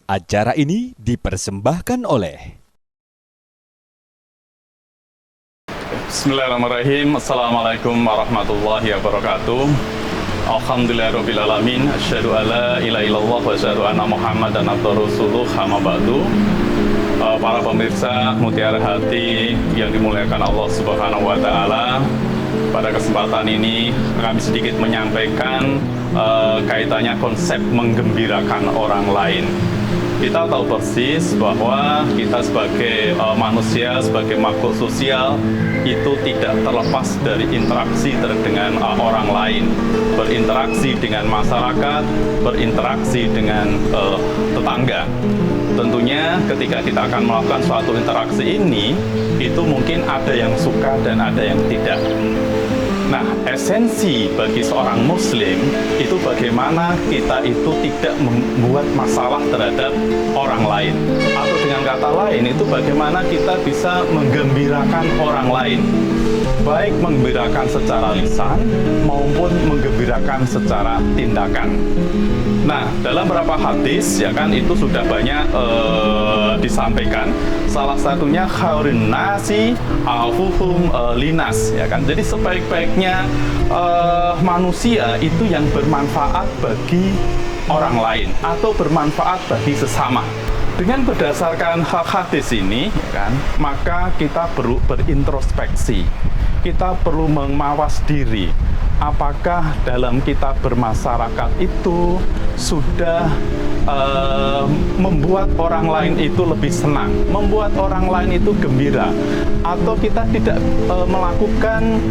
Acara ini dipersembahkan oleh Bismillahirrahmanirrahim. Assalamualaikum warahmatullahi wabarakatuh. Alhamdulillahirrabbilalamin. Asyhadu an la ilaha illallah wa asyhadu anna Muhammadan abduhu rasuluh. Amma ba'du. Para pemirsa Mutiara Hati yang dimuliakan Allah Subhanahu wa taala, pada kesempatan ini kami sedikit menyampaikan kaitannya konsep menggembirakan orang lain. Kita tahu persis bahwa kita sebagai manusia, sebagai makhluk sosial itu tidak terlepas dari interaksi dengan orang lain, berinteraksi dengan masyarakat, berinteraksi dengan tetangga. Tentunya ketika kita akan melakukan suatu interaksi ini, itu mungkin ada yang suka dan ada yang tidak. Nah, esensi bagi seorang muslim itu bagaimana kita itu tidak membuat masalah terhadap orang lain. Atau dengan kata lain, itu bagaimana kita bisa menggembirakan orang lain. Baik menggembirakan secara lisan maupun menggembirakan secara tindakan. Nah, dalam beberapa hadis ya kan itu sudah banyak disampaikan. Salah satunya khairun nasi afuhum linas ya kan. Jadi sebaik-baiknya manusia itu yang bermanfaat bagi orang lain atau bermanfaat bagi sesama. Dengan berdasarkan hadis ini ya kan, maka kita perlu berintrospeksi. Kita perlu memawas diri. Apakah dalam kita bermasyarakat itu sudah membuat orang lain itu lebih senang, membuat orang lain itu gembira, atau kita tidak melakukan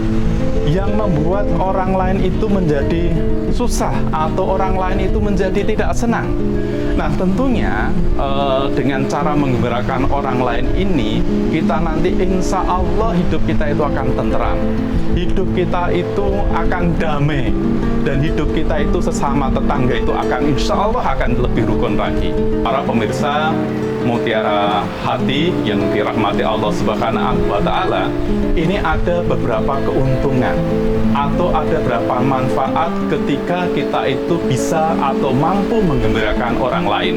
yang membuat orang lain itu menjadi susah atau orang lain itu menjadi tidak senang. Nah, tentunya dengan cara menggembirakan orang lain ini, kita nanti insya Allah hidup kita itu akan tenteram, hidup kita itu akan damai, dan hidup kita itu sesama tetangga itu akan insya Allah akan lebih rukun lagi. Para pemirsa Mutiara Hati yang dirahmati Allah Subhanahu wa taala, ini ada beberapa keuntungan atau ada beberapa manfaat ketika kita itu bisa atau mampu menggembirakan orang lain.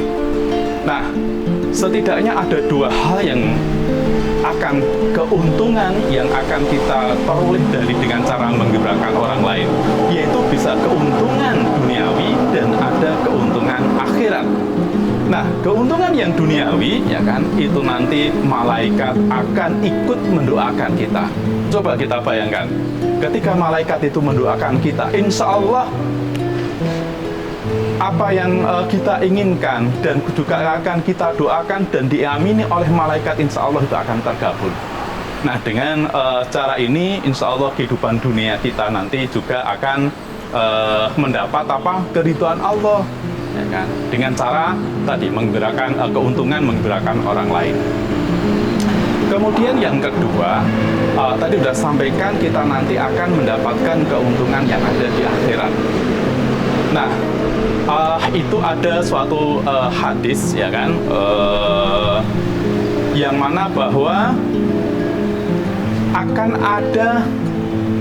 Nah, setidaknya ada dua hal yang akan keuntungan yang akan kita peroleh dengan cara menggembirakan orang lain, yaitu bisa keuntungan duniawi dan ada keuntungan akhirat. Nah, keuntungan yang duniawi ya kan itu nanti malaikat akan ikut mendoakan kita. Coba kita bayangkan, ketika malaikat itu mendoakan kita, insya Allah apa yang kita inginkan dan juga akan kita doakan dan diamini oleh malaikat, insya Allah itu akan terkabul. Nah, dengan cara ini insya Allah kehidupan dunia kita nanti juga akan mendapat keridhaan Allah ya kan? Dengan cara tadi menggembirakan keuntungan menggembirakan orang lain. Kemudian yang kedua, tadi sudah sampaikan kita nanti akan mendapatkan keuntungan yang ada di akhirat. Nah, itu ada suatu hadis ya kan, yang mana bahwa akan ada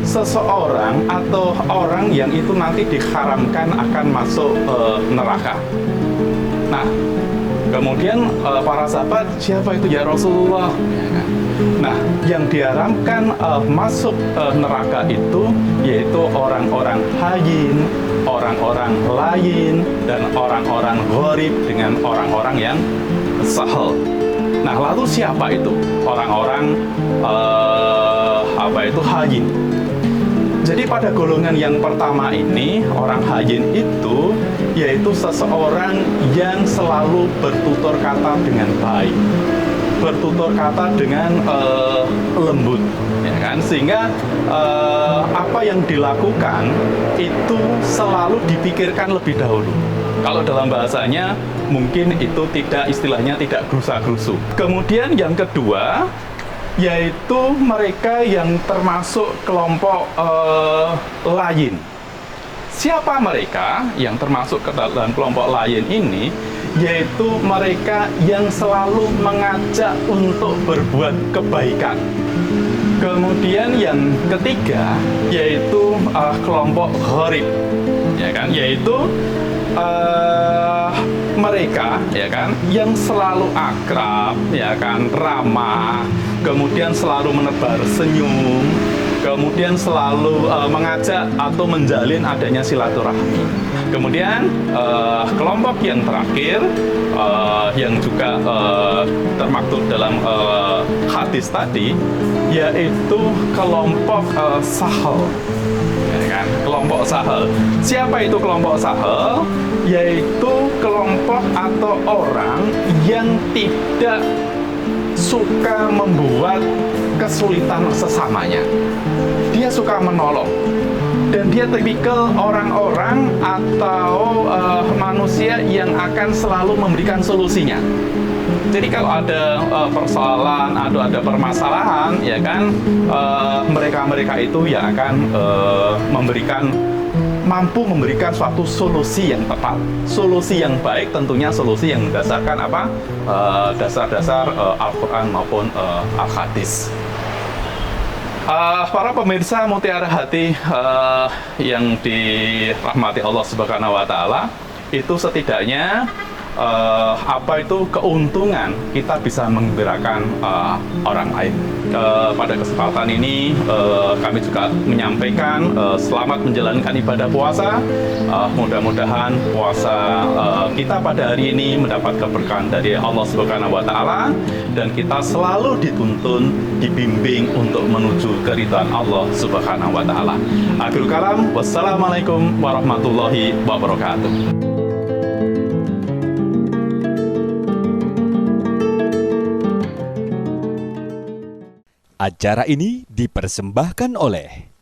seseorang atau orang yang itu nanti diharamkan akan masuk neraka. Nah, kemudian para sahabat, siapa itu ya Rasulullah? Nah, yang diharamkan masuk neraka itu yaitu orang-orang hayin, orang-orang lain, dan orang-orang gharib dengan orang-orang yang sahel. Nah, lalu siapa itu? Orang-orang hayin. Jadi pada golongan yang pertama ini, orang hayin itu yaitu seseorang yang selalu bertutur kata dengan baik, bertutur kata dengan lembut, ya kan? Sehingga apa yang dilakukan itu selalu dipikirkan lebih dahulu. Kalau dalam bahasanya mungkin itu tidak, istilahnya tidak gerusa-gerusu. Kemudian yang kedua yaitu mereka yang termasuk kelompok lain. Siapa mereka yang termasuk ke dalam kelompok lain ini? Yaitu mereka yang selalu mengajak untuk berbuat kebaikan. Kemudian yang ketiga yaitu kelompok gharib, ya kan? Yaitu mereka, ya kan, yang selalu akrab, ya kan, ramah, kemudian selalu menebar senyum, kemudian selalu mengajak atau menjalin adanya silaturahmi. Kemudian kelompok yang terakhir yang juga termaktub dalam hadis tadi, yaitu kelompok sahel. Ya kan? Kelompok sahel. Siapa itu kelompok sahel? Yaitu kelompok atau orang yang tidak suka membuat kesulitan sesamanya. Dia suka menolong. Dan dia tipikal orang-orang atau manusia yang akan selalu memberikan solusinya. Jadi kalau ada persoalan atau ada permasalahan, ya kan, mereka-mereka itu yang akan mampu memberikan suatu solusi yang tepat, solusi yang baik, tentunya solusi yang berdasarkan apa, dasar-dasar Al-Quran maupun Al-Hadis. Para pemirsa Mutiara Hati yang dirahmati Allah Subhanahu wa Ta'ala, itu setidaknya apa itu keuntungan kita bisa menggembirakan orang lain. Pada kesempatan ini kami juga menyampaikan selamat menjalankan ibadah puasa. Mudah-mudahan puasa kita pada hari ini mendapat keberkahan dari Allah Subhanahu wa Ta'ala, dan kita selalu dituntun, dibimbing untuk menuju keridhaan Allah Subhanahu wa Ta'ala. Akhirul kalam, wassalamualaikum warahmatullahi wabarakatuh. Acara ini dipersembahkan oleh